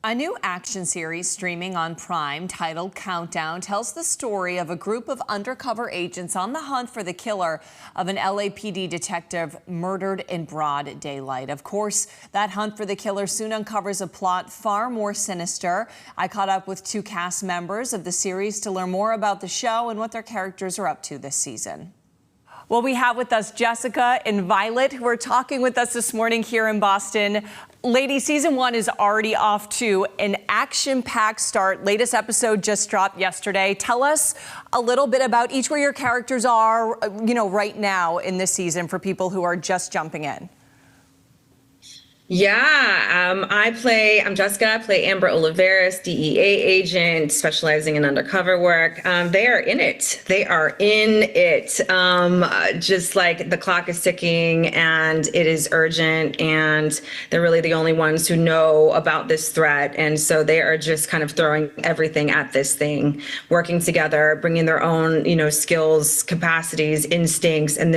A new action series streaming on Prime titled Countdown tells the story of a group of undercover agents on the hunt for the killer of an LAPD detective murdered in broad daylight. Of course, that hunt for the killer soon uncovers a plot far more sinister. I caught up with two cast members of the series to learn more about the show and what their characters are up to this season. Well, we have with us Jessica and Violet, who are talking with us this morning here in Boston. Ladies, season 1 is already off to an action-packed start. Latest episode just dropped yesterday. Tell us a little bit about each where your characters are, right now in this season for people who are just jumping in. Yeah, I'm Jessica. I play Amber Olivivera, DEA agent specializing in undercover work. They are in it. They are in it. Just like the clock is ticking and it is urgent, and they're really the only ones who know about this threat. And so they are just kind of throwing everything at this thing, working together, bringing their own, skills, capacities, instincts, and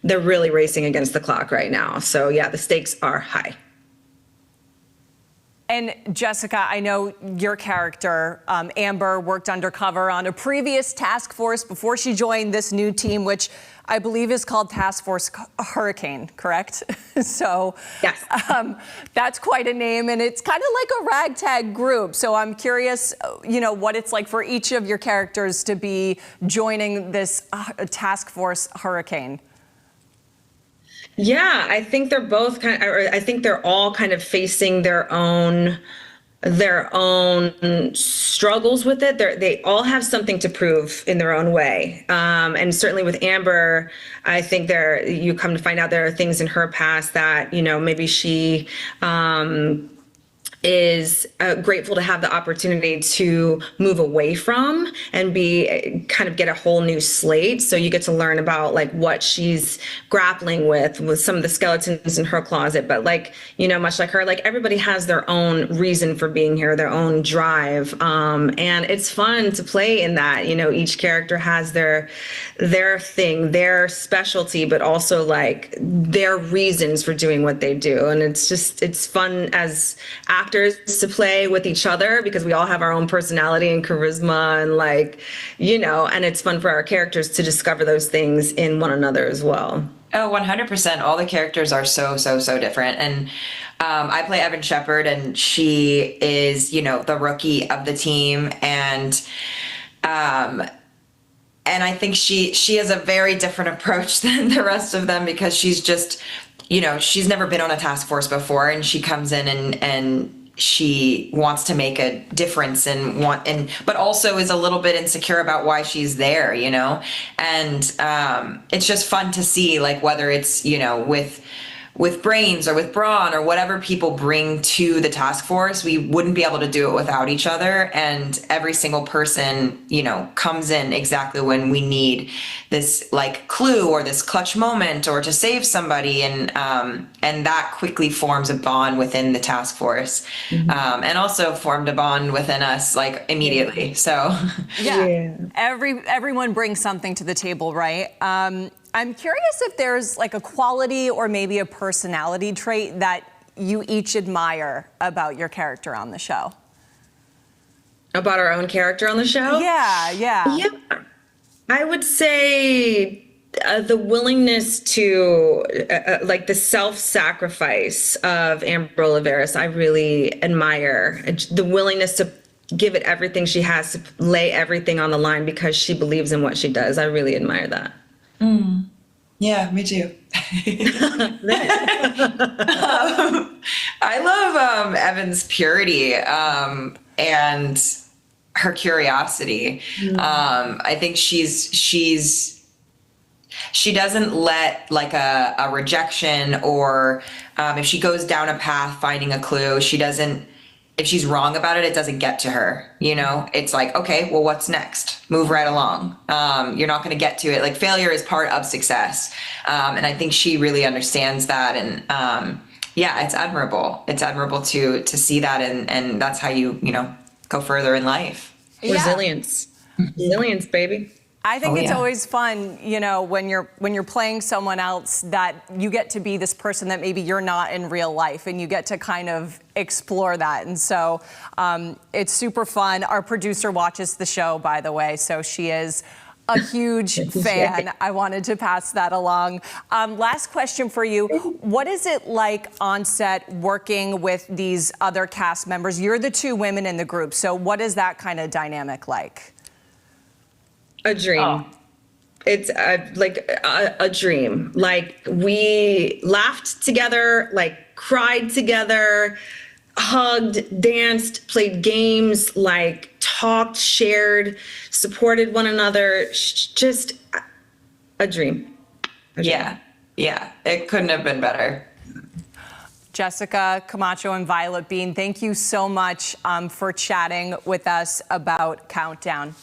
they're really racing against the clock right now. So yeah, the stakes are high. And Jessica, I know your character, Amber, worked undercover on a previous task force before she joined this new team, which I believe is called Task Force Hurricane, correct? So yes. That's quite a name, and it's kind of like a ragtag group. So I'm curious, what it's like for each of your characters to be joining this Task Force Hurricane. Yeah, I think they're both I think they're all kind of facing their own struggles with it. They all have something to prove in their own way. And certainly with Amber, I think you come to find out there are things in her past that, maybe she, is grateful to have the opportunity to move away from and get a whole new slate. So you get to learn about what she's grappling with some of the skeletons in her closet. But much like her, everybody has their own reason for being here, their own drive. And it's fun to play in that, each character has their thing, their specialty, but also their reasons for doing what they do. And it's fun as actors to play with each other because we all have our own personality and charisma and it's fun for our characters to discover those things in one another as well. Oh, 100%. All the characters are so different. And I play Shepard, and she is, the rookie of the team. And I think she has a very different approach than the rest of them because she's just, she's never been on a task force before, and she comes in and she wants to make a difference but also is a little bit insecure about why she's there, and it's just fun to see whether it's with brains or with brawn or whatever people bring to the task force, we wouldn't be able to do it without each other. And every single person, comes in exactly when we need this clue or this clutch moment or to save somebody. And that quickly forms a bond within the task force, and also formed a bond within us immediately. So yeah. Everyone brings something to the table, right? I'm curious if there's a quality or maybe a personality trait that you each admire about your character on the show. About our own character on the show? Yeah. I would say the willingness to, the self-sacrifice of Amber Olivivera, I really admire. The willingness to give it everything she has, to lay everything on the line because she believes in what she does. I really admire that. Yeah, me too. I love Evan's purity and her curiosity. I think she doesn't let a rejection or if she goes down a path finding a clue, if she's wrong about it, it doesn't get to her. It's okay, well, what's next? Move right along. You're not going to get to it. Failure is part of success. And I think she really understands that. And it's admirable. It's admirable to see that. And that's how you go further in life. Resilience. Resilience, baby. I think Oh, it's yeah. always fun, you know, when you're playing someone else, that you get to be this person that maybe you're not in real life, and you get to kind of explore that. And so it's super fun. Our producer watches the show, by the way, so she is a huge fan. I wanted to pass that along. Last question for you. What is it like on set working with these other cast members? You're the two women in the group, so what is that kind of dynamic like? A dream. It's a dream. Like, we laughed together, like cried together, hugged, danced, played games, like talked, shared, supported one another. Just a dream. A dream. Yeah. Yeah. It couldn't have been better. Jessica Camacho and Violet Bean, thank you so much for chatting with us about Countdown.